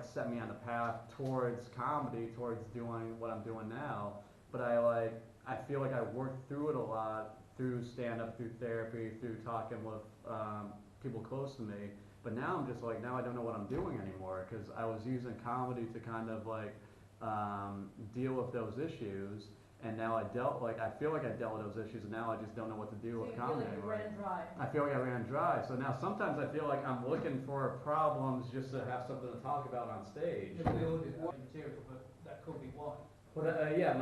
set me on the path towards comedy, towards doing what I'm doing now. But I feel like I worked through it a lot through stand up, through therapy, through talking with people close to me. But now I'm just like, now I don't know what I'm doing anymore because I was using comedy to kind of like deal with those issues. And now I feel like I dealt with those issues, and now I just don't know what to do with comedy anymore. Ran dry. I feel like I ran dry. So now sometimes I feel like I'm looking for problems just to have something to talk about on stage. Material, but that could be why. Well, yeah,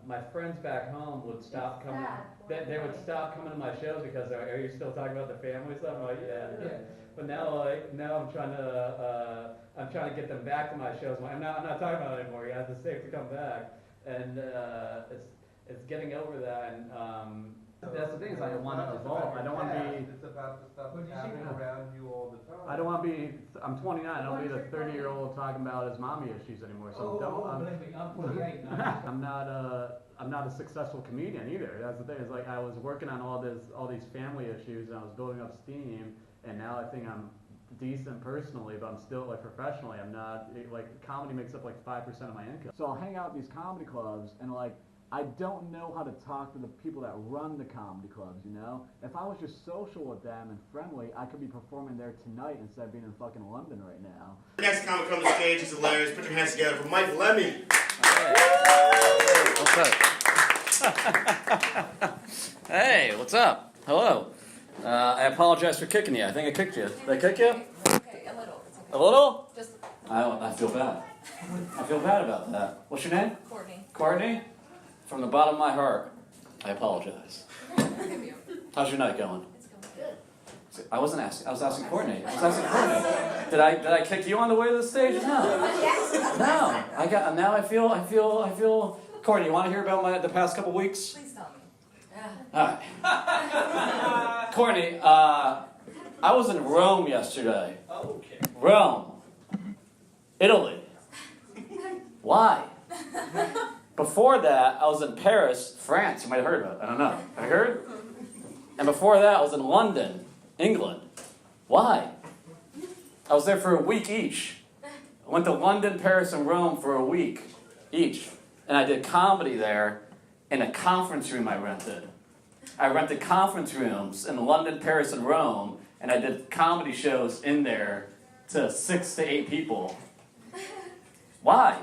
my friends back home would stop coming. They would stop coming to my shows because are you still talking about the family stuff? I'm like, yeah. But now I'm trying to get them back to my shows. I'm not talking about it anymore. Guys, it's safe to come back, and it's getting over that. And that's the thing is I want to evolve. I don't want to be. It's about the stuff that's happening around you all the time. I don't want to be. I'm 29. I don't want to be the 30-year-old talking about his mommy issues anymore. So believe me, I'm 48 now. I'm not a successful comedian either. That's the thing. It's like I was working on all these family issues, and I was building up steam, and now I think I'm decent personally, but I'm still like professionally. I'm not like comedy makes up like 5% of my income. So I'll hang out at these comedy clubs, and like I don't know how to talk to the people that run the comedy clubs. You know, if I was just social with them and friendly, I could be performing there tonight instead of being in fucking London right now. Next comic on the stage is hilarious. Put your hands together for Mike Lemme. Hey, what's up? Hello. I apologize for kicking you. I think I kicked you. Did I kick you? Okay, a little. It's okay. A little? Just I feel bad. I feel bad about that. What's your name? Courtney. Courtney? From the bottom of my heart, I apologize. Forgive you. How's your night going? It's going good. I wasn't asking. I was asking Courtney. Did I kick you on the way to the stage? No. No. Now I feel. Courtney, you want to hear about the past couple weeks? Please tell me. All right. Courtney, I was in Rome yesterday. Okay. Rome. Italy. Why? Before that, I was in Paris, France. You might have heard about it. I don't know. Have you heard? And before that, I was in London, England. Why? I was there for a week each. I went to London, Paris, and Rome for a week each. And I did comedy there in a conference room I rented. I rented conference rooms in London, Paris, and Rome, and I did comedy shows in there to 6 to 8 people. Why?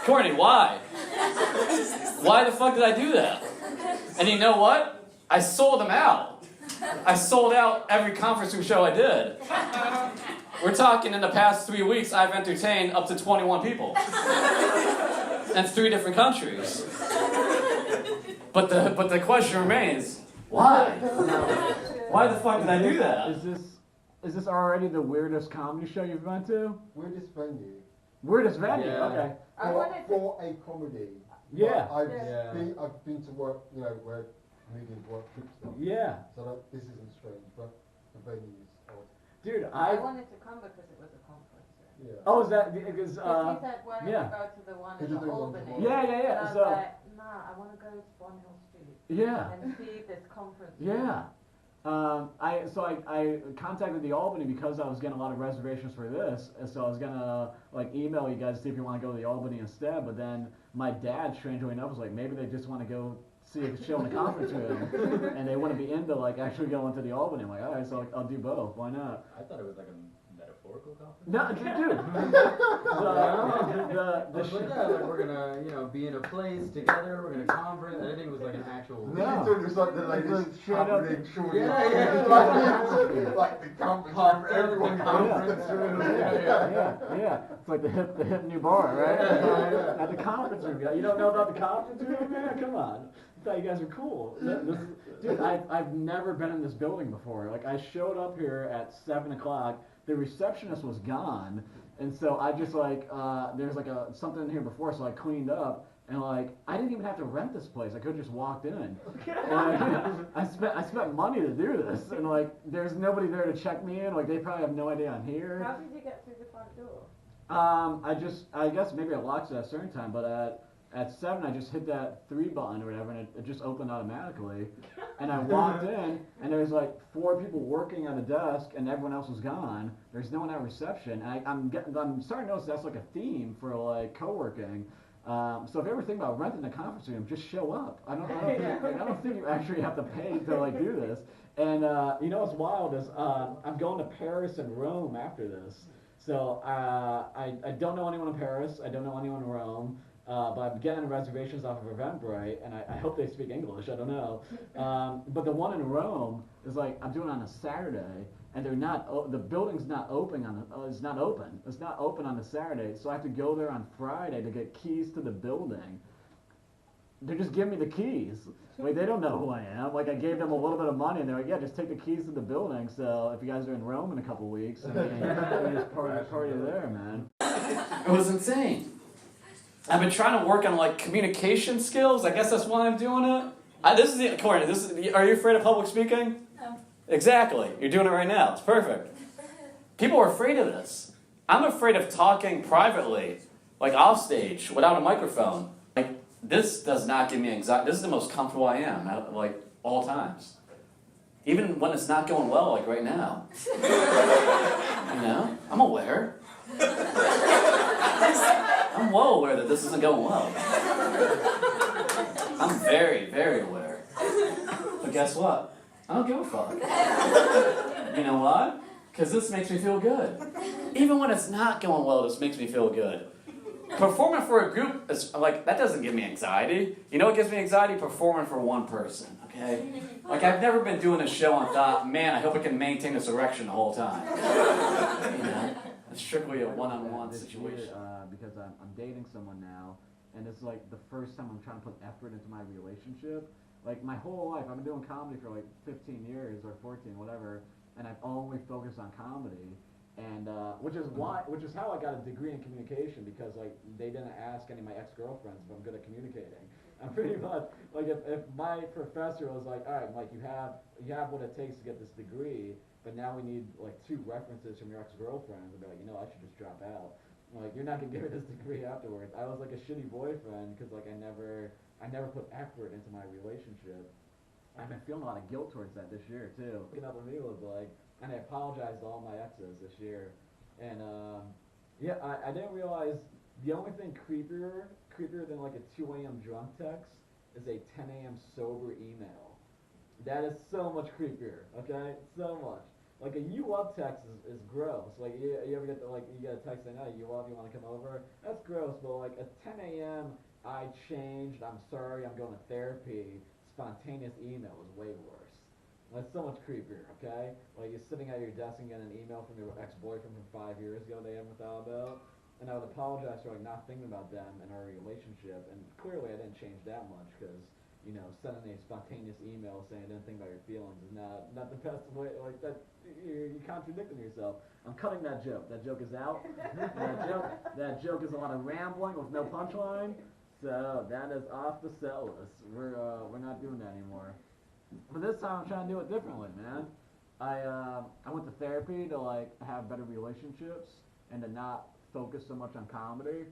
Courtney, why? Why the fuck did I do that? And you know what? I sold them out. I sold out every conference room show I did. We're talking in the past 3 weeks, I've entertained up to 21 people. And 3 different countries. But the question remains, why? Why the fuck did I do that? Is this already the weirdest comedy show you've been to? Weirdest venue. Weirdest venue, Yeah. okay. For a comedy. Yeah. But I've been to work, where comedians work groups stuff. Yeah. So this isn't strange, but the venue is odd. Dude, I wanted to come because it was a conference. Yeah. Oh, is that because Because he said, why don't yeah. you go to the one Did in you do one Albany? tomorrow? Yeah. And I was So like, nah, I want to go to Swan Hill Street yeah. and see this conference. Yeah. I contacted the Albany because I was getting a lot of reservations for this, and so I was gonna like email you guys to see if you want to go to the Albany instead. But then my dad, strangely enough, was like, maybe they just want to go see a show in the conference room, and they wouldn't be into like actually going to the Albany. I'm like, all right, so I'll do both. Why not? I thought it was like a metaphorical conference. No, dude. We're gonna, be in a place together. We're gonna conference. I think it was like an actual. You thought it was like the latest straight up- happening, surely. Yeah. Like the conference room, everyone conference room. Yeah. It's like the hip new bar, right? At the conference room. You don't know about the conference room, man? Come on. I thought you guys were cool. Dude, I've never been in this building before. Like, I showed up here at 7 o'clock. The receptionist was gone. And so I just there's like something in here before, so I cleaned up. And like, I didn't even have to rent this place. I could have just walked in. And I spent money to do this. And like, there's nobody there to check me in. Like, they probably have no idea I'm here. How did you get through the front door? I guess maybe I locked it at a certain time, but at 7, I just hit that 3 button or whatever, and it just opened automatically. And I walked in, and there was like 4 people working on the desk, and everyone else was gone. There's no one at reception, and I'm starting to notice that's like a theme for like co-working. So if you ever think about renting a conference room, just show up. I don't think you actually have to pay to like do this. And you know what's wild is I'm going to Paris and Rome after this. So I don't know anyone in Paris. I don't know anyone in Rome. But I'm getting reservations off of Eventbrite, and I hope they speak English. I don't know. But the one in Rome is like I'm doing on a Saturday, and they're not. The building's not open on. It's not open. It's not open on a Saturday, so I have to go there on Friday to get keys to the building. They just give me the keys. Like they don't know who I am. Like I gave them a little bit of money, and they're like, "Yeah, just take the keys to the building." So if you guys are in Rome in a couple weeks, I mean, just party there, man. It was insane. I've been trying to work on like communication skills. I guess that's why I'm doing it. Courtney, are you afraid of public speaking? No. Exactly. You're doing it right now. It's perfect. People are afraid of this. I'm afraid of talking privately, like off stage, without a microphone. Like this does not give me anxiety. This is the most comfortable I am at like all times. Even when it's not going well, like right now. You know? I'm aware. I'm well aware that this isn't going well. I'm very, very aware. But guess what? I don't give a fuck. You know why? Because this makes me feel good. Even when it's not going well, this makes me feel good. Performing for a group is like, that doesn't give me anxiety. You know what gives me anxiety? Performing for one person, okay? Like I've never been doing a show and thought, man, I hope I can maintain this erection the whole time. You know? It's strictly a one-on-one situation. Because I'm dating someone now, and it's like the first time I'm trying to put effort into my relationship. Like my whole life, I've been doing comedy for like 15 years or 14, whatever, and I've only focused on comedy, and which is how I got a degree in communication, because like they didn't ask any of my ex-girlfriends if I'm good at communicating. I'm pretty much like if my professor was like, all right, Mike, you have what it takes to get this degree, but now we need like 2 references from your ex-girlfriends, I'd be like, I should just drop out. Like, you're not gonna give her this degree afterwards. I was like a shitty boyfriend because like I never put effort into my relationship. I've been feeling a lot of guilt towards that this year too. Looking up with me was like, and I apologized to all my exes this year, and yeah, I didn't realize the only thing creepier than like a 2 a.m. drunk text is a 10 a.m. sober email. That is so much creepier. Okay, so much. Like a "you up" text is gross. Like you ever get you get a text saying, "Oh, you up? You want to come over?" That's gross. But like a 10 a.m. I changed. I'm sorry. I'm going to therapy. Spontaneous email is way worse. That's so much creepier. Okay. Like you're sitting at your desk and getting an email from your ex-boyfriend from 5 years ago they haven't thought about. And I would apologize for like not thinking about them and our relationship. And clearly I didn't change that much because. Sending a spontaneous email saying I didn't think about your feelings is not the best way. Like that, you're contradicting yourself. I'm cutting that joke. That joke is out. That joke is a lot of rambling with no punchline. So that is off the set list. We're not doing that anymore. But this time I'm trying to do it differently, man. I went to therapy to like have better relationships and to not focus so much on comedy.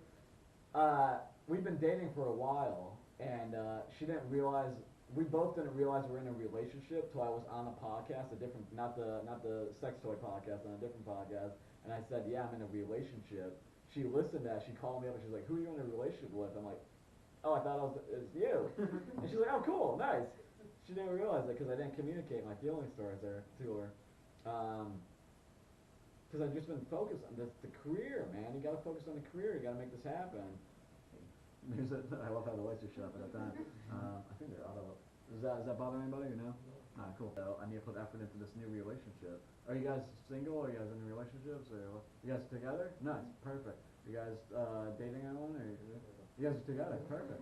We've been dating for a while. And she didn't realize, we both didn't realize we were in a relationship till I was on a podcast, not the sex toy podcast, on a different podcast, and I said, yeah, I'm in a relationship. She listened to that, she called me up and she's like, who are you in a relationship with? I'm like, oh, I thought it was you. And she's like, oh, cool, nice. She didn't realize it because I didn't communicate my feelings towards her, to her. Because I've just been focused on the career, man. You gotta focus on the career, you gotta make this happen. I love how the lights are shut up at that time. I think they're auto. Does that bother anybody or no? Alright, cool. So I need to put effort into this new relationship. Are you guys single? Are you guys in relationships? Or you guys together? Nice, perfect. You guys dating anyone? Or you guys are together? Perfect.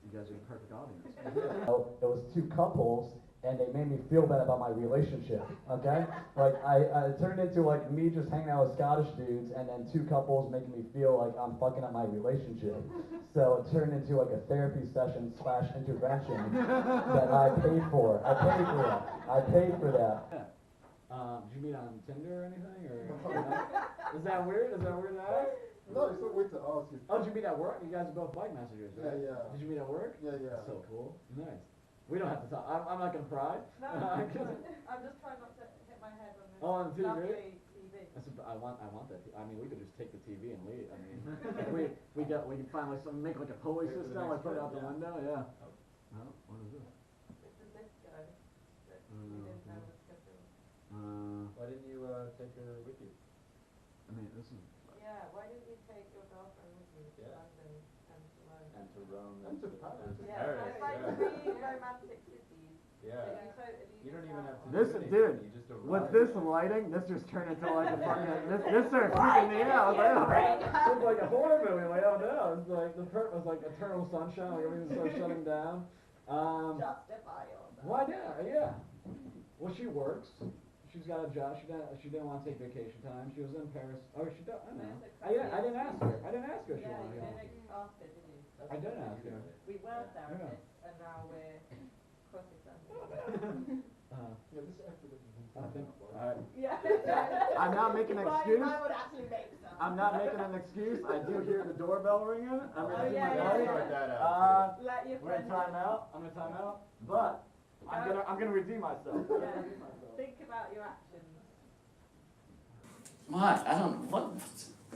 You guys are the perfect audience. It was 2 couples. And they made me feel bad about my relationship, okay? Like, I turned into, like, me just hanging out with Scottish dudes, and then 2 couples making me feel like I'm fucking up my relationship. So it turned into, like, a therapy session / intervention that I paid for. I paid for that. Did you meet on Tinder or anything? Or is that weird? Is that weird to ask? No, it's not weird to ask you. Oh, did you meet at work? You guys are both bike messengers, Yeah, right? yeah. Did you meet at work? Yeah, yeah. That's so cool. Nice. We don't have to talk. I'm not gonna pry. No, I'm just trying not to hit my head on this Oh, on TV? lovely TV. I want that. I mean, we could just take the TV and leave. I mean, if we can find like some make like a pulley Take it to the system, like next put it room, out the yeah. window. Yeah. No, what is this? It's a disco that we didn't know was scheduled. Why didn't you take her with you? I mean, this is. Yeah, why didn't you take your girlfriend with you to Yeah. London and to Rome? And to Rome. And to Paris. to Yeah, Paris, it's like yeah. three romantic cities. Yeah. That you totally You don't even have to This- do anything. dude, You just With arrive. this lighting, this just turned into like a fucking. This started freaking me out. I was like, oh, it's like a horror movie. Like, oh no, it's like it was like Eternal Sunshine. Like everything started shutting down. Justify all that. Why not? Yeah. Well, she works. She's got a job. She didn't want to take vacation time. She was in Paris. Oh, she don't. I don't know. I didn't ask her. I didn't ask her if she Yeah, wanted you to go. didn't ask her, did you? I didn't ask her. We were therapists and now we're cross Yeah, this effort that you've been I think. putting up, Yeah. I'm not making an excuse. I would actually make some. I'm not making an excuse. I do hear the doorbell ringing. I'm gonna Oh, see yeah, my yeah, daughter. yeah. Sort that out. Let your We're in friends timeout. I'm in timeout. But I'm gonna redeem myself. Yeah. Think about your actions. What? I don't. What?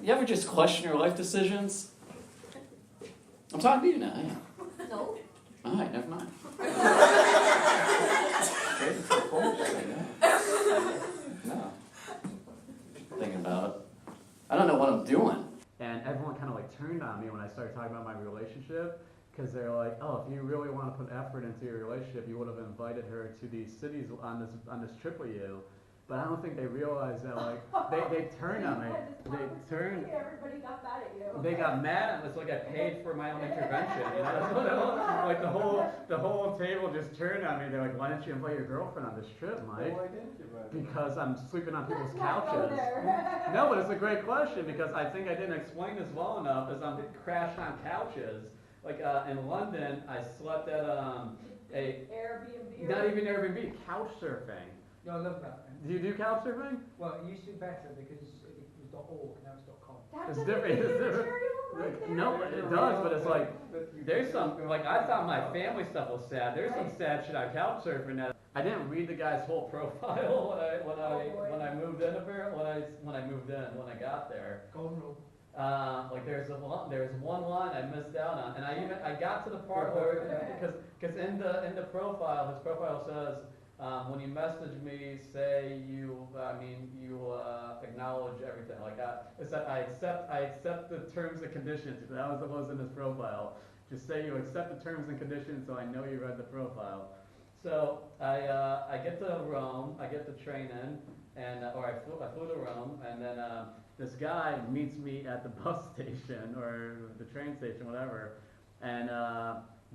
You ever just question your life decisions? I'm talking to you now. Yeah. No. All right, never mind. Crazy for bullshit, yeah. No. Thinking about it. I don't know what I'm doing. And everyone kind of like turned on me when I started talking about my relationship, because they're like, oh, if you really want to put effort into your relationship, you would have invited her to these cities on this trip with you. But I don't think they realized that like they turned on me. They turned. Everybody got mad at you. They got mad at me. It's like I paid for my own intervention. You know? Like the whole table just turned on me. They're like, why didn't you invite your girlfriend on this trip, Mike? Why didn't you, Brad? Because I'm sleeping on people's Not go couches. there. No, but it's a great question because I think I didn't explain this well enough. As I'm crashed on couches. Like in London, I slept at a Airbnb. not even Airbnb, couch surfing. No, I love that. Do you do couch surfing? Well, it used to be better because it was .org, now it's .com. It's different. It's different. No, it does, but it's like there's some like I thought my family stuff was sad. There's some sad shit on couch surfing that I didn't read the guy's whole profile when I moved in. Apparently, when I got there. Golden rule. Like there's one line I missed out on, and I got to the part where because in the profile, his profile says when you message me, say you acknowledge everything. Like it said I accept the terms and conditions. That was what was in his profile. Just say you accept the terms and conditions, so I know you read the profile. So I get to Rome, I get the train in, and I flew to Rome, and then. This guy meets me at the bus station or the train station, whatever, and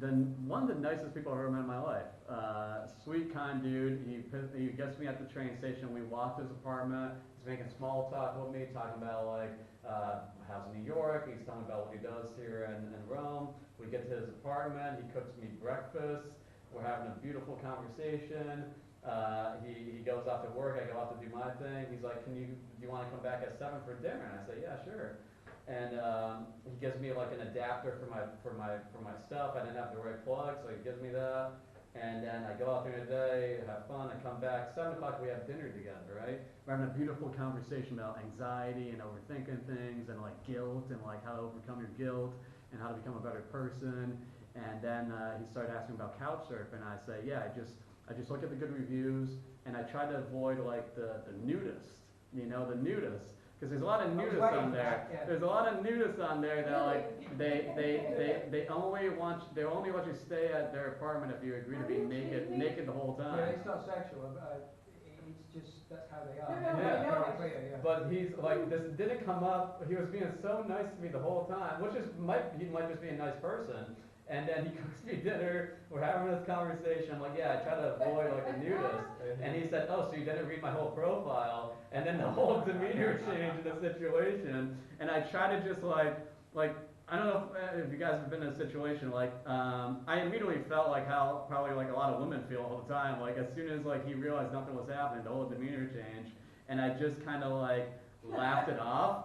then one of the nicest people I've ever met in my life. Sweet, kind dude. He gets me at the train station. We walk to his apartment. He's making small talk with me, talking about like house in New York. He's telling me about what he does here in Rome. We get to his apartment. He cooks me breakfast. We're having a beautiful conversation. He goes off to work, I go off to do my thing. He's like, do you want to come back at 7 for dinner? And I say, yeah, sure. And he gives me like an adapter for my stuff. I didn't have the right plug, so he gives me that. And then I go out during the day, have fun, I come back. 7 o'clock we have dinner together, right? We're having a beautiful conversation about anxiety and overthinking things and like guilt and like how to overcome your guilt and how to become a better person. And then he started asking about couch surfing. And I say, yeah, I just look at the good reviews, and I try to avoid like the nudists, the nudists, because there's a lot of nudists on there. Yeah. There's a lot of nudists on there that like they only want you to stay at their apartment if you agree to be naked the whole time. Yeah, it's not sexual, but it's just, that's how they are. No, I know. Very clear, yeah. But he's like, this didn't come up. He was being so nice to me the whole time, which he might just be a nice person. And then he cooks me dinner. We're having this conversation. I'm like, yeah, I try to avoid like a nudist. And he said, oh, so you didn't read my whole profile? And then the whole demeanor changed in the situation. And I try to just like I don't know if you guys have been in a situation like I immediately felt like how probably like a lot of women feel all the time. Like as soon as like he realized nothing was happening, the whole demeanor changed. And I just kind of like laughed it off.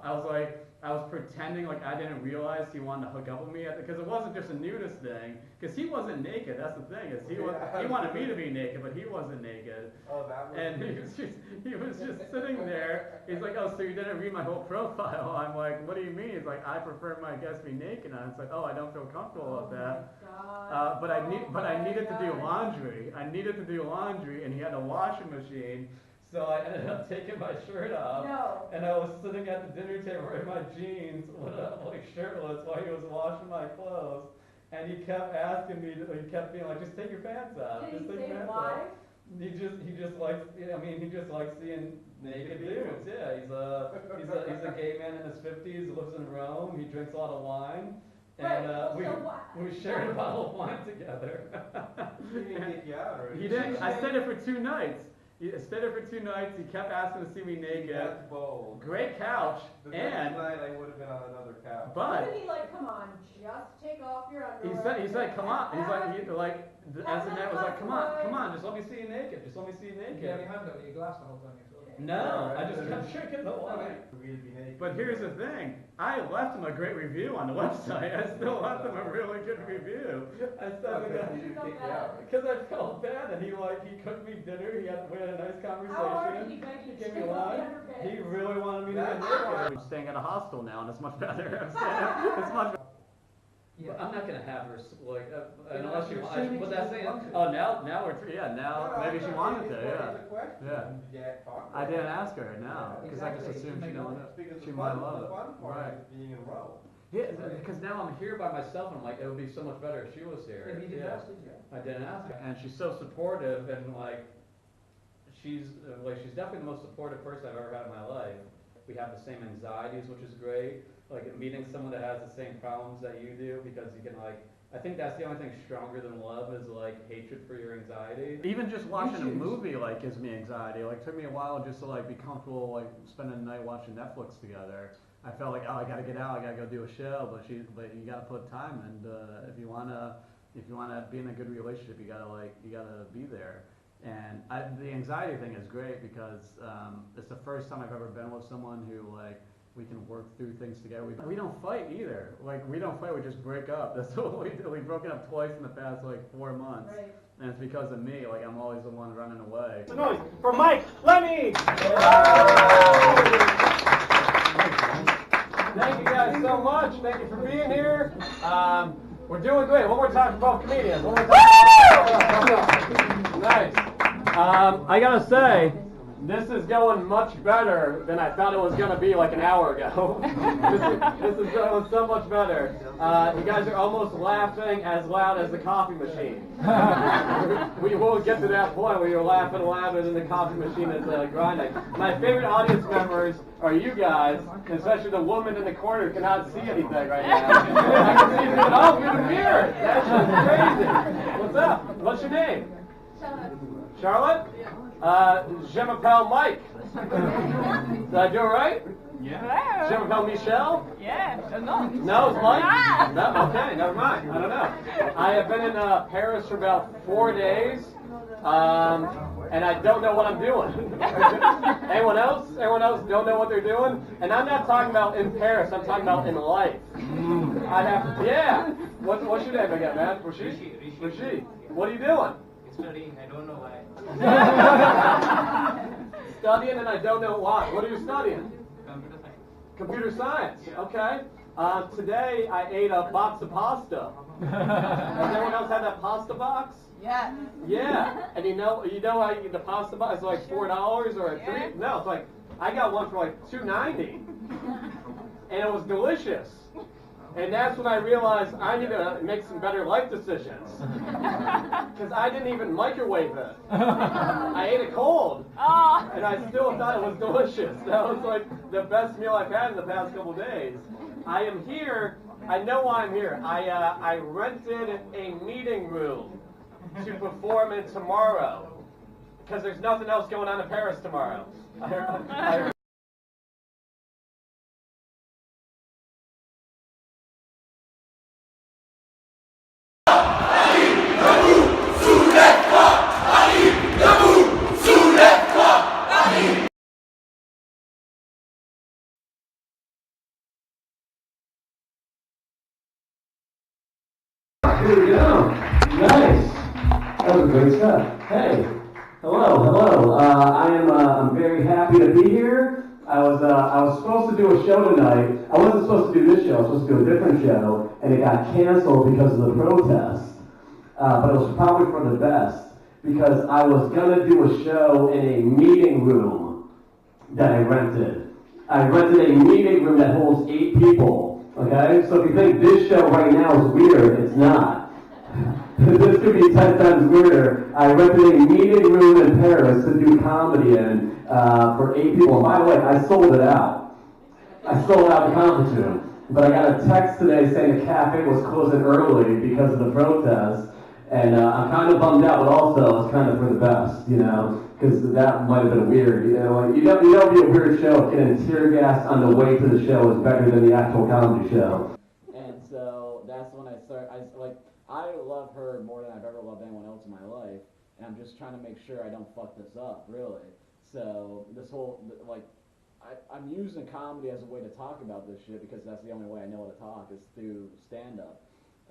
I was pretending like I didn't realize he wanted to hook up with me because it wasn't just a nudist thing. Because he wasn't naked. That's the thing is he wanted me to be naked, but he wasn't naked. Oh, that was. And he was just sitting there. He's like, oh, so you didn't read my whole profile? I'm like, what do you mean? He's like, I prefer my guests be naked. And it's like, oh, I don't feel comfortable with that. But I needed to do laundry. I needed to do laundry, and he had a washing machine. So I ended up taking my shirt off, and I was sitting at the dinner table in my jeans, like shirtless, while he was washing my clothes. And he kept asking me, he kept being like, just take your pants off. Did Just he take say your pants why? off. He just likes, I mean, he just likes seeing naked dudes. Yeah, he's a gay man in his 50s, lives in Rome. He drinks a lot of wine. And we shared a bottle of wine together. He didn't get you out, or He didn't. I stayed there for 2 nights. I stayed there for 2 nights. He kept asking to see me naked. That's bold. Great couch. The next And night I would have been on another couch. but Wasn't he like, come on, just take off your underwear? he said, come on. He's like, as the night was like, come on, just let me see you naked. Just let me see you You had naked. your hand over your glass the whole time you saw it. No, I just kept drinking the wine. For me to be naked. But here's the thing. I left him a great review on the website. I still left him a really good review. I said Okay, that he didn't kick you out. because I felt bad, and he cooked me dinner. We had a nice conversation. How hard did he beg you to He gave me take off wine. the underpants? He really wanted me to get naked. I'm staying at a hostel now, and it's much better. It's much. But I'm not gonna have her unless she wants. But that's saying. Oh, now maybe she wanted to. Yeah. I didn't ask her now because I just assumed she didn't want it. Because She the might fun, love the it. fun part Right. is being in Rome. Yeah, because now I'm here by myself, and I'm like, it would be so much better if she was here. If you didn't ask, did you? I didn't ask her, and she's so supportive, and she's definitely the most supportive person I've ever had in my life. We have the same anxieties, which is great. Like meeting someone that has the same problems that you do, because you can I think that's the only thing stronger than love is hatred for your anxiety. Even just watching a movie gives me anxiety. Took me a while just to be comfortable spending the night watching Netflix together. I felt like, oh, I gotta get out, I gotta go do a show, but you gotta put time, and if you wanna be in a good relationship, you gotta be there. And the anxiety thing is great because it's the first time I've ever been with someone who we can work through things together. We don't fight either. We don't fight, we just break up. That's what we do. We've broken up twice in the past 4 months. Right. And it's because of me. I'm always the one running away. The noise for Mike Lemme! Thank you guys so much. Thank you for being here. We're doing great. One more time for both comedians. One more time. Nice. I gotta say, this is going much better than I thought it was gonna be an hour ago. this is going so much better. You guys are almost laughing as loud as the coffee machine. We will get to that point where you're laughing louder than the coffee machine is grinding. My favorite audience members are you guys, especially the woman in the corner who cannot see anything right now. I can see it all through the mirror. That's just crazy. What's up? What's your name? Charlotte? Je m'appelle Mike. Did I do it right? Yeah. Je m'appelle Michelle? Yeah. No. No, it's Mike? No? Okay, never mind. I don't know. I have been in Paris for about 4 days, and I don't know what I'm doing. Anyone else? Anyone else don't know what they're doing? And I'm not talking about in Paris, I'm talking about in life. Yeah. What's your name again, man? Rishi. What are you doing? Studying. I don't know why. Studying, and I don't know why. What are you studying? Computer science. Computer science. Okay. Today I ate a box of pasta. Has anyone else had that pasta box? Yeah. Yeah. And you know how the pasta box is $4 or $3? No, it's I got one for $2.90, and it was delicious. And that's when I realized I need to make some better life decisions. Because I didn't even microwave it. I ate it cold. Oh. And I still thought it was delicious. That was the best meal I've had in the past couple days. I am here. I know why I'm here. I rented a meeting room to perform in tomorrow. Because there's nothing else going on in Paris tomorrow. I great stuff. Hey, hello. I'm very happy to be here. I was supposed to do a show tonight. I wasn't supposed to do this show. I was supposed to do a different show, and it got canceled because of the protests. But it was probably for the best, because I was gonna do a show in a meeting room that I rented. I rented a meeting room that holds 8 people. Okay, so if you think this show right now is weird, it's not. This could be 10 times weirder. I rented a meeting room in Paris to do comedy in for 8 people. And by the way, I sold it out. I sold out the conference room. But I got a text today saying the cafe was closing early because of the protests. And I'm kind of bummed out, but also it's kind of for the best, you know, because that might have been weird. You know, like, you don't be a weird show if getting tear gas on the way to the show is better than the actual comedy show. And so that's when I love her more than I've ever loved anyone else in my life, and I'm just trying to make sure I don't fuck this up, really. So this whole, like, I'm using comedy as a way to talk about this shit because that's the only way I know how to talk is through stand-up.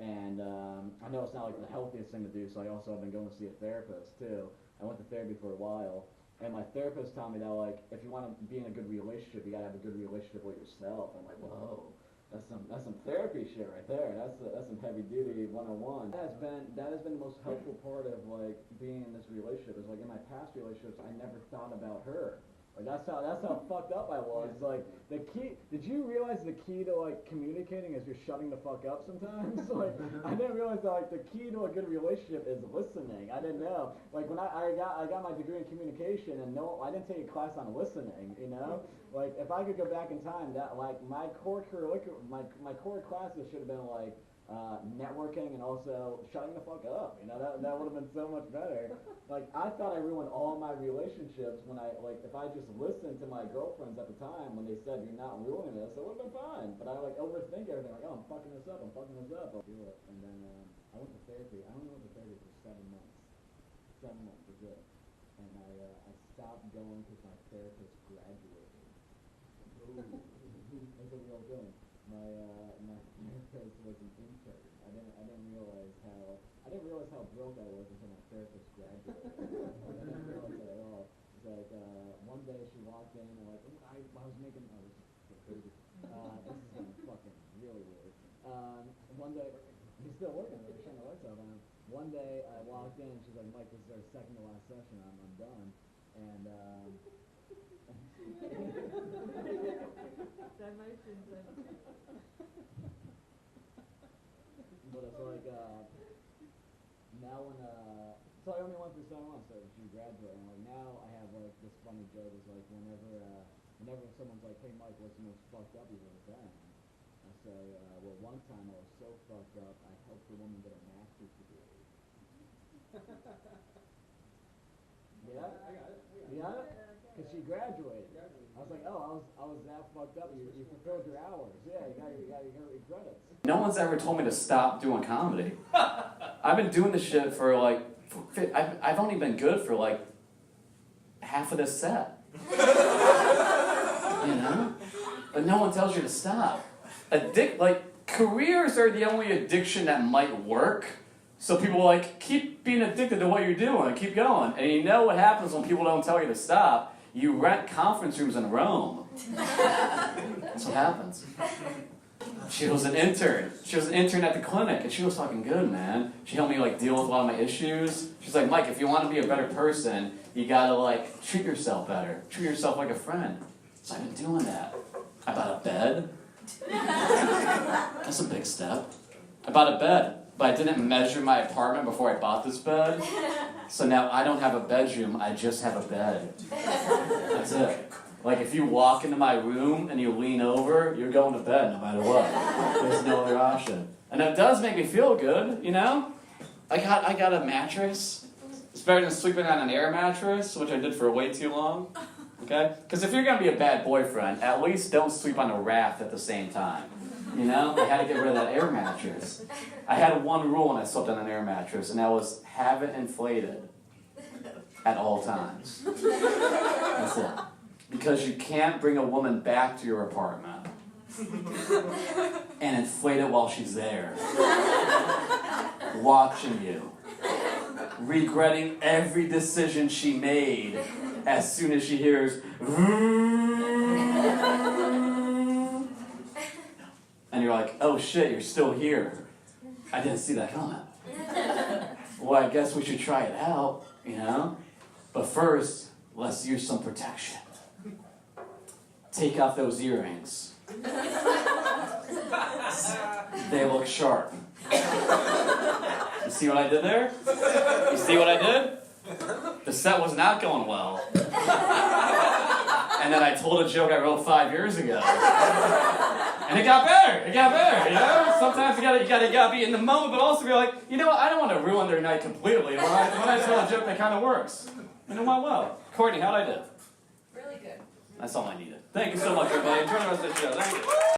And I know it's not like the healthiest thing to do, so I also have been going to see a therapist too. I went to therapy for a while, and my therapist told me that, like, if you want to be in a good relationship, you gotta have a good relationship with yourself. I'm like, whoa, that's some therapy shit right there. That's some heavy duty 101. That has been the most helpful part of like being in this relationship. Is like in my past relationships, I never thought about her. Like that's how fucked up I was. Like the key. Did you realize the key to like communicating is you're shutting the fuck up sometimes? Like I didn't realize that like the key to a good relationship is listening. I didn't know. Like when I got my degree in communication and I didn't take a class on listening. You know, like if I could go back in time, that like my core classes should have been like. Networking and also shutting the fuck up, you know, that would have been so much better. Like, I thought I ruined all my relationships when if I just listened to my girlfriends at the time when they said you're not ruining this, it would have been fine. But I like overthink everything, like, oh, I'm fucking this up. I'll do it. And then I went to therapy. I only went to therapy for 7 months. 7 months was it. And I stopped going because my therapist graduated. It's a real thing. My therapist was an intern. I didn't realize how broke I was until my therapist graduated. I didn't realize that at all. It's like one day she walked in and like I was making this is so crazy. This is gonna fucking really weird. One day he's still working. We're shutting the lights off on him. One day I walked in and she's like, Mike, this is our second to last session. I'm done. And but it's like now when so I only went for 7 months so she graduated and like now I have like this funny joke is like whenever someone's like, hey Mike, what's the most fucked up you've ever been? I say, well one time I was so fucked up I helped a woman get a master's degree. Yeah? You got it? Because she graduated. I was like, oh, I was that fucked up. You fulfilled your hours. Yeah, you got your credits. No one's ever told me to stop doing comedy. I've been doing this shit for like, I've only been good for like half of this set. You know? But no one tells you to stop. Careers are the only addiction that might work. So people like, keep being addicted to what you're doing, keep going. And you know what happens when people don't tell you to stop? You rent conference rooms in Rome. That's what happens. She was an intern. She was an intern at the clinic, and she was fucking good, man. She helped me like deal with a lot of my issues. She's like, Mike, if you want to be a better person, you gotta like treat yourself better. Treat yourself like a friend. So I've been doing that. I bought a bed. That's a big step. I bought a bed. But I didn't measure my apartment before I bought this bed. So now I don't have a bedroom, I just have a bed. That's it. Like if you walk into my room and you lean over, you're going to bed no matter what. There's no other option. And it does make me feel good, you know? I got a mattress. It's better than sleeping on an air mattress, which I did for way too long. Okay? Because if you're going to be a bad boyfriend, at least don't sleep on a raft at the same time. You know, I had to get rid of that air mattress. I had one rule when I slept on an air mattress, and that was have it inflated at all times. That's it. Because you can't bring a woman back to your apartment and inflate it while she's there. Watching you. regretting every decision she made as soon as she hears. And you're like, oh shit, you're still here. I didn't see that coming. Well, I guess we should try it out, you know? But first, let's use some protection. Take off those earrings. They look sharp. You see what I did there? You see what I did? The set was not going well. And then I told a joke I wrote 5 years ago. And it got better. It got better, you know? Sometimes you gotta be in the moment, but also be like, you know what, I don't want to ruin their night completely. When I tell a joke that kind of works. And it went well. Courtney, how'd I do? Really good. That's all I needed. Thank you so much, everybody. Enjoy the rest of the show. Thank you.